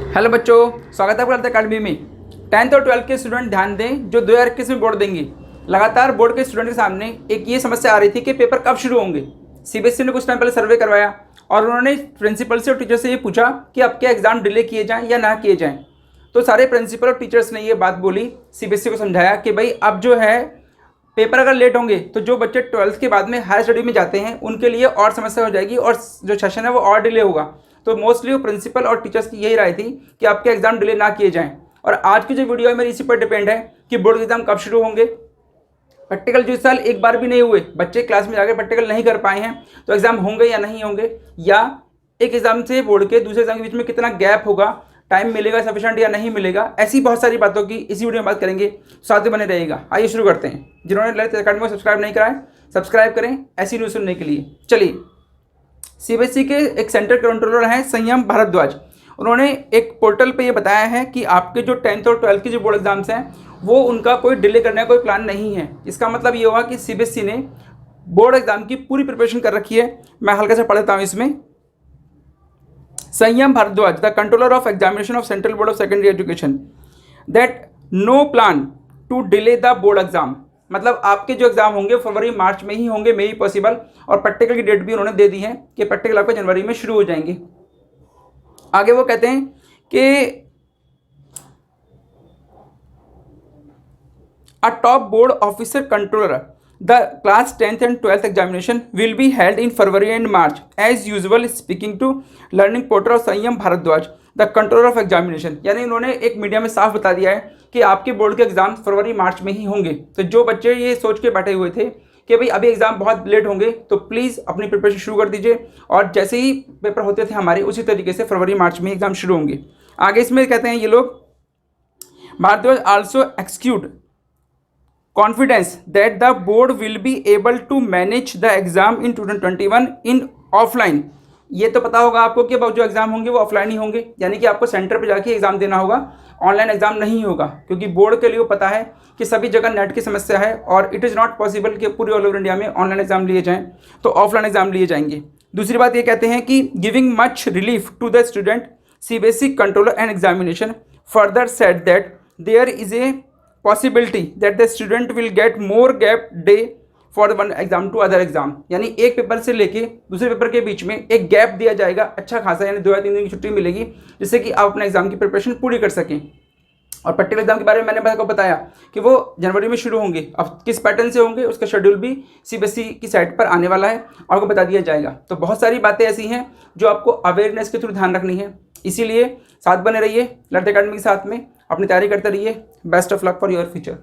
Hello बच्चों, स्वागत है आपका ललित अकादमी में। 10th और 12th के स्टूडेंट ध्यान दें जो 2021 में बोर्ड देंगे। लगातार बोर्ड के स्टूडेंट के सामने एक ये समस्या आ रही थी कि पेपर कब शुरू होंगे। सीबीएसई ने कुछ टाइम पहले सर्वे करवाया और उन्होंने प्रिंसिपल से और टीचर से ये पूछा कि अब क्या एग्जाम डिले किए जाएँ या ना किए जाएँ। तो सारे प्रिंसिपल और टीचर्स ने ये बात बोली, सीबीएसई को समझाया कि भाई अब जो है पेपर अगर लेट होंगे तो जो बच्चे 12th के बाद में हायर स्टडी में जाते हैं उनके लिए और समस्या हो जाएगी और जो सेशन है वो और डिले होगा। तो मोस्टली वो प्रिंसिपल और टीचर्स की यही राय थी कि आपके एग्जाम डिले ना किए जाएं। और आज की जो वीडियो है मेरी इसी पर डिपेंड है कि बोर्ड एग्जाम कब शुरू होंगे। प्रैक्टिकल जो इस साल एक बार भी नहीं हुए, बच्चे क्लास में जाकर प्रैक्टिकल नहीं कर पाए हैं, तो एग्जाम होंगे या नहीं होंगे, या एक एग्जाम से बोर्ड के दूसरे एग्जाम के बीच में कितना गैप होगा, टाइम मिलेगा सफिशिएंट या नहीं मिलेगा। ऐसी बहुत सारी बातों की इसी वीडियो में बात करेंगे, साथ में बने रहेगा। आइए शुरू करते हैं। जिन्होंने ललित अकादमी को सब्सक्राइब नहीं करा है सब्सक्राइब करें ऐसी न्यूज़ सुनने के लिए। चलिए, सीबीएसई के एक सेंटर कंट्रोलर हैं संयम भारद्वाज, उन्होंने एक पोर्टल पे ये बताया है कि आपके जो 10th और 12th के जो बोर्ड एग्जाम्स हैं वो उनका कोई डिले करने का कोई प्लान नहीं है। इसका मतलब ये होगा कि सीबीएसई ने बोर्ड एग्जाम की पूरी प्रिपरेशन कर रखी है। मैं हल्का से पढ़ देता हूँ इसमें। Sanyam Bhardwaj, the controller of examination of central board of secondary education, that no plan to delay the board exam. मतलब आपके जो एग्जाम होंगे फरवरी मार्च में ही होंगे, मे ही पॉसिबल। और प्रैक्टिकल की डेट भी उन्होंने दे दी है कि प्रैक्टिकल आपके जनवरी में शुरू हो जाएंगे। आगे वो कहते हैं कि अ top board officer controller the class 10th and 12th examination will be held in February and March as usual, speaking to learning portal of Sanyam Bhardwaj the controller of examination. यानी उन्होंने एक मीडिया में साफ बता दिया है कि आपके बोर्ड के एग्जाम फरवरी मार्च में ही होंगे। तो जो बच्चे ये सोच के बैठे हुए थे कि भाई अभी एग्जाम बहुत लेट होंगे तो प्लीज़ अपनी प्रिपरेशन शुरू कर दीजिए, और जैसे ही पेपर होते थे हमारे उसी तरीके से फरवरी मार्च में एग्जाम शुरू होंगे। आगे इसमें कहते हैं ये लोग, Bhardwaj also execute confidence that the board will be able to manage the exam in 2021 in offline। ये तो पता होगा आपको कि अब जो एग्जाम होंगे वो ऑफलाइन ही होंगे, यानी कि आपको सेंटर पे जाके एग्जाम देना होगा, ऑनलाइन एग्जाम नहीं होगा। क्योंकि बोर्ड के लिए पता है कि सभी जगह नेट की समस्या है और इट इज़ नॉट पॉसिबल कि पूरे ऑल ओवर इंडिया में ऑनलाइन एग्जाम लिए जाएँ, तो ऑफलाइन एग्जाम लिए जाएंगे। दूसरी बात ये कहते हैं कि giving much relief to the student, CBSE controller and examination further said that there is a possibility that the student will get more gap day for one exam to other exam। यानी एक paper से लेके दूसरे paper के बीच में एक gap दिया जाएगा अच्छा खासा, यानी 2 या 3 दिन की छुट्टी मिलेगी जिससे कि आप अपने एग्जाम की प्रिपरेशन पूरी कर सकें। और प्रैक्टिकल एग्जाम के बारे में मैंने आपको बताया कि वो जनवरी में शुरू होंगे। अब किस पैटर्न से होंगे उसका शेड्यूल भी सीबीएसई की साइट पर आने वाला है, आपको बता दिया जाएगा। तो बहुत सारी बातें ऐसी हैं जो आपको अवेयरनेस के थ्रू ध्यान रखनी है, इसीलिए साथ बने रहिए ललित अकादमी के साथ में, अपनी तैयारी करते रहिए। Best of luck for your future.